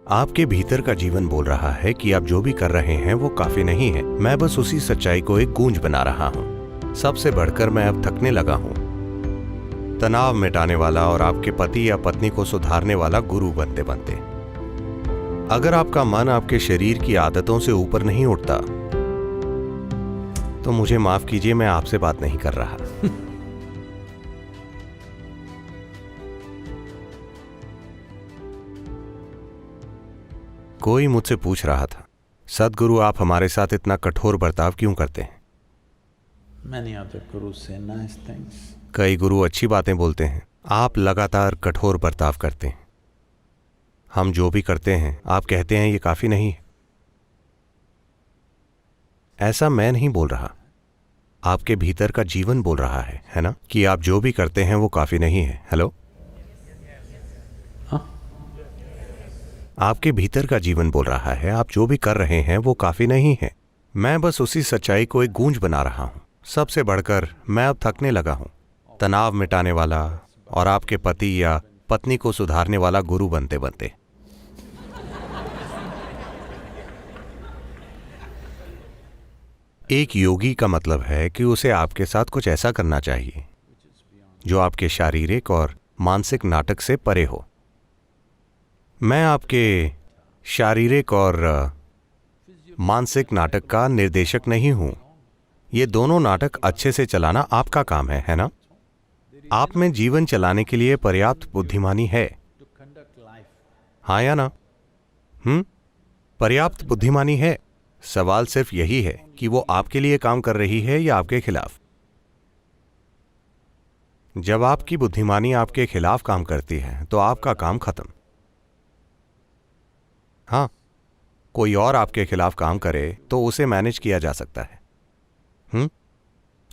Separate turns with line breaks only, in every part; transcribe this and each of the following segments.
आपके भीतर का जीवन बोल रहा है कि आप जो भी कर रहे हैं वो काफी नहीं है। मैं बस उसी सच्चाई को एक गूंज बना रहा हूँ। सबसे बढ़कर मैं अब थकने लगा हूँ। तनाव मिटाने वाला और आपके पति या पत्नी को सुधारने वाला गुरु बनते बनते। अगर आपका मन आपके शरीर की आदतों से ऊपर नहीं उठता तो मुझे माफ कीजिए, मैं आपसे बात नहीं कर रहा। कोई मुझसे पूछ रहा था, सद्गुरु आप हमारे साथ इतना कठोर बर्ताव क्यों करते हैं?
Many other gurus say nice things.
कई गुरु अच्छी बातें बोलते हैं, आप लगातार कठोर बर्ताव करते हैं। हम जो भी करते हैं आप कहते हैं ये काफी नहीं है। ऐसा मैं नहीं बोल रहा, आपके भीतर का जीवन बोल रहा है ना, कि आप जो भी करते हैं वो काफी नहीं है। हेलो, आपके भीतर का जीवन बोल रहा है आप जो भी कर रहे हैं वो काफी नहीं है। मैं बस उसी सच्चाई को एक गूंज बना रहा हूं। सबसे बढ़कर मैं अब थकने लगा हूं। तनाव मिटाने वाला और आपके पति या पत्नी को सुधारने वाला गुरु बनते बनते। एक योगी का मतलब है कि उसे आपके साथ कुछ ऐसा करना चाहिए जो आपके शारीरिक और मानसिक नाटक से परे हो। मैं आपके शारीरिक और मानसिक नाटक का निर्देशक नहीं हूं। ये दोनों नाटक अच्छे से चलाना आपका काम है ना? आप में जीवन चलाने के लिए पर्याप्त बुद्धिमानी है, हाँ या ना? पर्याप्त बुद्धिमानी है। सवाल सिर्फ यही है कि वो आपके लिए काम कर रही है या आपके खिलाफ। जब आपकी बुद्धिमानी आपके खिलाफ काम करती है तो आपका काम खत्म। हाँ, कोई और आपके खिलाफ काम करे तो उसे मैनेज किया जा सकता है।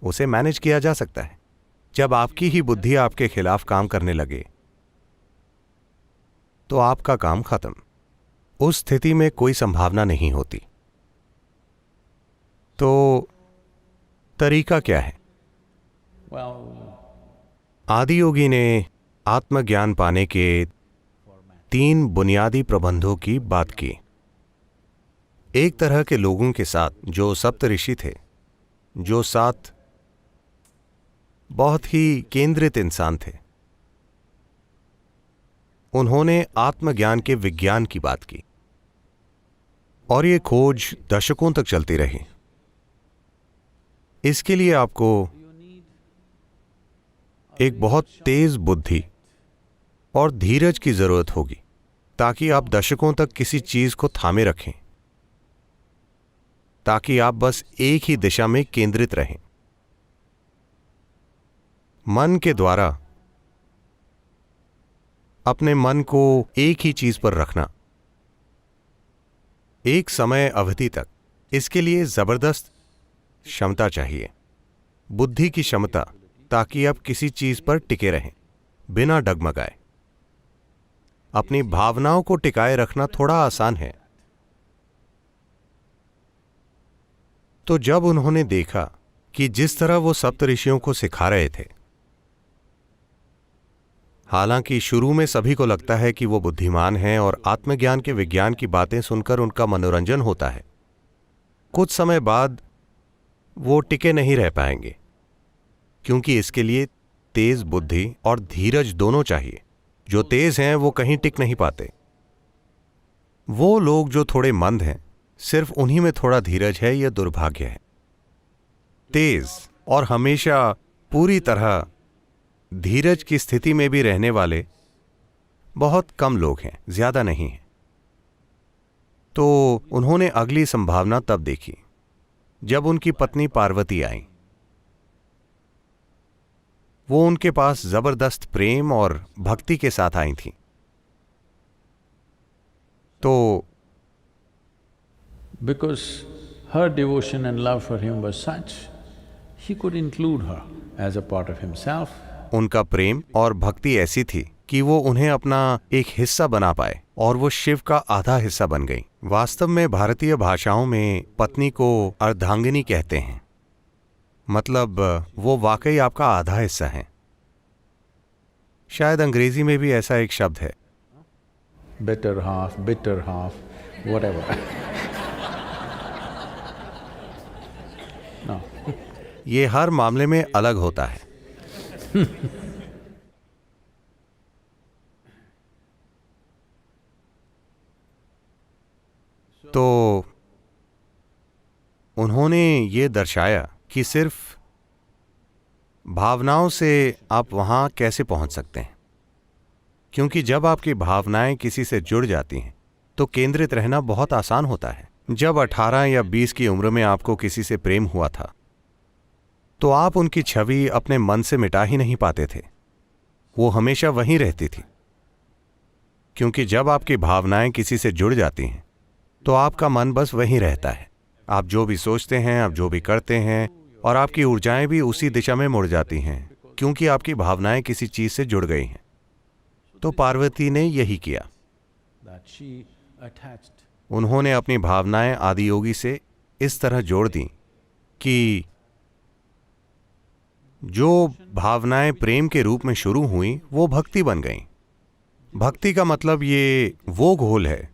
उसे मैनेज किया जा सकता है। जब आपकी ही बुद्धि आपके खिलाफ काम करने लगे तो आपका काम खत्म। उस स्थिति में कोई संभावना नहीं होती। तो तरीका क्या है? आदि योगी ने आत्मज्ञान पाने के 3 बुनियादी प्रबंधों की बात की। एक तरह के लोगों के साथ जो सप्तऋषि थे, जो 7 बहुत ही केंद्रित इंसान थे, उन्होंने आत्मज्ञान के विज्ञान की बात की और ये खोज दशकों तक चलती रही। इसके लिए आपको एक बहुत तेज बुद्धि और धीरज की जरूरत होगी ताकि आप दशकों तक किसी चीज को थामे रखें, ताकि आप बस एक ही दिशा में केंद्रित रहें। मन के द्वारा अपने मन को एक ही चीज पर रखना एक समय अवधि तक, इसके लिए जबरदस्त क्षमता चाहिए, बुद्धि की क्षमता, ताकि आप किसी चीज पर टिके रहें बिना डगमगाए। अपनी भावनाओं को टिकाए रखना थोड़ा आसान है। तो जब उन्होंने देखा कि जिस तरह वो सप्तऋषियों को सिखा रहे थे, हालांकि शुरू में सभी को लगता है कि वो बुद्धिमान हैं और आत्मज्ञान के विज्ञान की बातें सुनकर उनका मनोरंजन होता है, कुछ समय बाद वो टिके नहीं रह पाएंगे, क्योंकि इसके लिए तेज बुद्धि और धीरज दोनों चाहिए। जो तेज हैं वो कहीं टिक नहीं पाते। वो लोग जो थोड़े मंद हैं, सिर्फ उन्हीं में थोड़ा धीरज है, यह दुर्भाग्य है। तेज और हमेशा पूरी तरह धीरज की स्थिति में भी रहने वाले बहुत कम लोग हैं, ज्यादा नहीं हैं। तो उन्होंने अगली संभावना तब देखी जब उनकी पत्नी पार्वती आई। वो उनके पास जबरदस्त प्रेम और भक्ति के साथ आई थी। तो
Because her devotion and love for him was such, he could include her as a part of himself.
उनका प्रेम और भक्ति ऐसी थी कि वो उन्हें अपना एक हिस्सा बना पाए और वो शिव का आधा हिस्सा बन गई। वास्तव में भारतीय भाषाओं में पत्नी को अर्धांगिनी कहते हैं, मतलब वो वाकई आपका आधा हिस्सा है। शायद अंग्रेजी में भी ऐसा एक शब्द है।
better half, bitter half, whatever. No.
ये हर मामले में अलग होता है। तो उन्होंने ये दर्शाया कि सिर्फ भावनाओं से आप वहां कैसे पहुंच सकते हैं, क्योंकि जब आपकी भावनाएं किसी से जुड़ जाती हैं तो केंद्रित रहना बहुत आसान होता है। जब 18 या 20 की उम्र में आपको किसी से प्रेम हुआ था तो आप उनकी छवि अपने मन से मिटा ही नहीं पाते थे, वो हमेशा वहीं रहती थी, क्योंकि जब आपकी भावनाएं किसी से जुड़ जाती हैं तो आपका मन बस वहीं रहता है। आप जो भी सोचते हैं, आप जो भी करते हैं, और आपकी ऊर्जाएं भी उसी दिशा में मुड़ जाती हैं, क्योंकि आपकी भावनाएं किसी चीज से जुड़ गई हैं। तो पार्वती ने यही किया।
That she attached.
उन्होंने अपनी भावनाएं आदियोगी से इस तरह जोड़ दी कि जो भावनाएं प्रेम के रूप में शुरू हुई वो भक्ति बन गईं। भक्ति का मतलब ये वो घोल है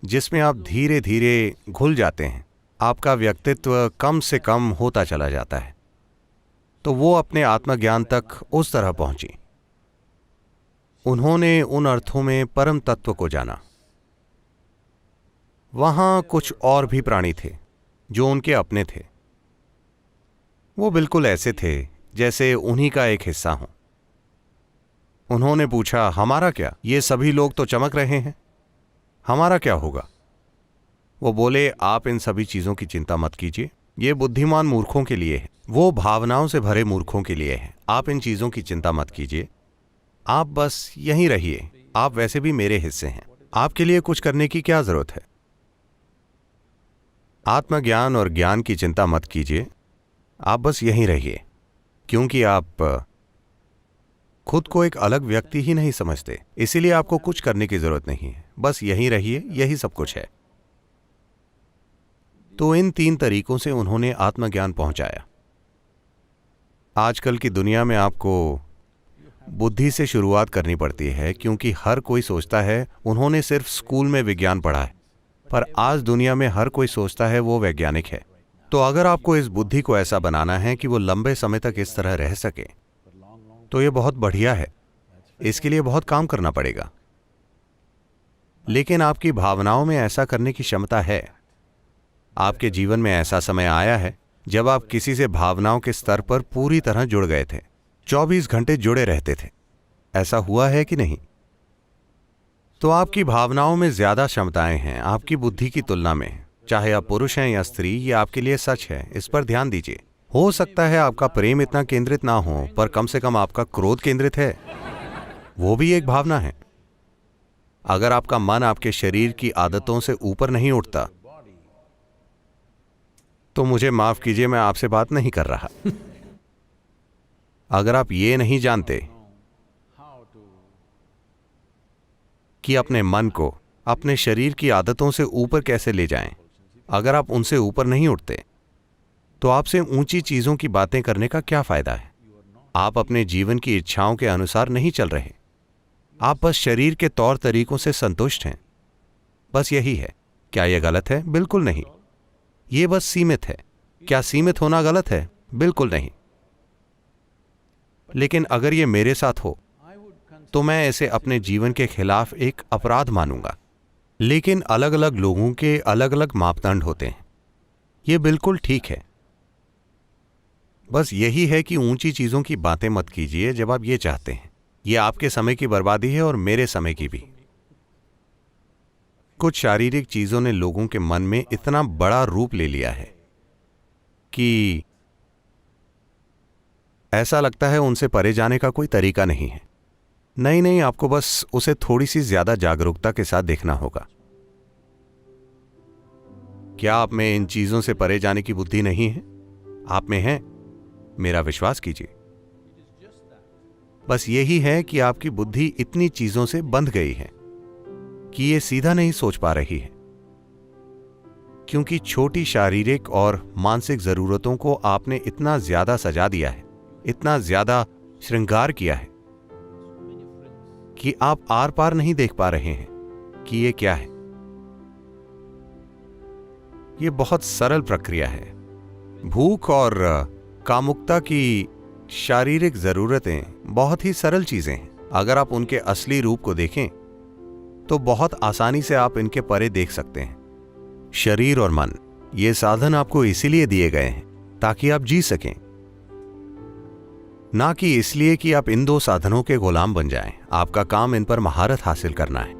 जिसमें आप धीरे धीरे घुल जाते हैं, आपका व्यक्तित्व कम से कम होता चला जाता है। तो वो अपने आत्मज्ञान तक उस तरह पहुंची। उन्होंने उन अर्थों में परम तत्व को जाना। वहां कुछ और भी प्राणी थे जो उनके अपने थे। वो बिल्कुल ऐसे थे जैसे उन्हीं का एक हिस्सा हो। उन्होंने पूछा, हमारा क्या? ये सभी लोग तो चमक रहे हैं, हमारा क्या होगा? वो बोले, आप इन सभी चीजों की चिंता मत कीजिए, ये बुद्धिमान मूर्खों के लिए है, वो भावनाओं से भरे मूर्खों के लिए है। आप इन चीजों की चिंता मत कीजिए, आप बस यहीं रहिए, आप वैसे भी मेरे हिस्से हैं, आपके लिए कुछ करने की क्या जरूरत है? आत्मज्ञान और ज्ञान की चिंता मत कीजिए, आप बस यहीं रहिए, क्योंकि आप खुद को एक अलग व्यक्ति ही नहीं समझते, इसीलिए आपको कुछ करने की जरूरत नहीं है, बस यहीं रहिए, यही सब कुछ है। तो इन 3 तरीकों से उन्होंने आत्मज्ञान पहुंचाया। आजकल की दुनिया में आपको बुद्धि से शुरुआत करनी पड़ती है, क्योंकि हर कोई सोचता है उन्होंने सिर्फ स्कूल में विज्ञान पढ़ा है, पर आज दुनिया में हर कोई सोचता है वो वैज्ञानिक है। तो अगर आपको इस बुद्धि को ऐसा बनाना है कि वो लंबे समय तक इस तरह रह सके, तो ये बहुत बढ़िया है, इसके लिए बहुत काम करना पड़ेगा। लेकिन आपकी भावनाओं में ऐसा करने की क्षमता है। आपके जीवन में ऐसा समय आया है जब आप किसी से भावनाओं के स्तर पर पूरी तरह जुड़ गए थे, 24 घंटे जुड़े रहते थे। ऐसा हुआ है कि नहीं? तो आपकी भावनाओं में ज्यादा क्षमताएं हैं आपकी बुद्धि की तुलना में। चाहे आप पुरुष हैं या स्त्री, ये आपके लिए सच है, इस पर ध्यान दीजिए। हो सकता है आपका प्रेम इतना केंद्रित ना हो, पर कम से कम आपका क्रोध केंद्रित है, वो भी एक भावना है। अगर आपका मन आपके शरीर की आदतों से ऊपर नहीं उठता, तो मुझे माफ कीजिए, मैं आपसे बात नहीं कर रहा। अगर आप ये नहीं जानते कि अपने मन को अपने शरीर की आदतों से ऊपर कैसे ले जाएं, अगर आप उनसे ऊपर नहीं उठते, तो आपसे ऊंची चीजों की बातें करने का क्या फायदा है? आप अपने जीवन की इच्छाओं के अनुसार नहीं चल रहे, आप बस शरीर के तौर तरीकों से संतुष्ट हैं, बस यही है। क्या यह गलत है? बिल्कुल नहीं, ये बस सीमित है। क्या सीमित होना गलत है? बिल्कुल नहीं। लेकिन अगर ये मेरे साथ हो तो मैं इसे अपने जीवन के खिलाफ एक अपराध मानूंगा। लेकिन अलग अलग लोगों के अलग अलग मापदंड होते हैं, ये बिल्कुल ठीक है। बस यही है कि ऊंची चीजों की बातें मत कीजिए जब आप ये चाहते हैं। ये आपके समय की बर्बादी है और मेरे समय की भी। कुछ शारीरिक चीजों ने लोगों के मन में इतना बड़ा रूप ले लिया है कि ऐसा लगता है उनसे परे जाने का कोई तरीका नहीं है। नहीं, आपको बस उसे थोड़ी सी ज्यादा जागरूकता के साथ देखना होगा। क्या आप में इन चीजों से परे जाने की बुद्धि नहीं है? आप में है, मेरा विश्वास कीजिए। बस यही है कि आपकी बुद्धि इतनी चीजों से बंध गई है कि ये सीधा नहीं सोच पा रही है, क्योंकि छोटी शारीरिक और मानसिक जरूरतों को आपने इतना ज्यादा सजा दिया है, इतना ज्यादा श्रृंगार किया है। कि आप आर पार नहीं देख पा रहे हैं कि ये क्या है। ये बहुत सरल प्रक्रिया है। भूख और कामुकता की शारीरिक जरूरतें बहुत ही सरल चीजें हैं। अगर आप उनके असली रूप को देखें तो बहुत आसानी से आप इनके परे देख सकते हैं। शरीर और मन, ये साधन आपको इसीलिए दिए गए हैं ताकि आप जी सकें, ना कि इसलिए कि आप इन दो साधनों के गुलाम बन जाएं। आपका काम इन पर महारत हासिल करना है।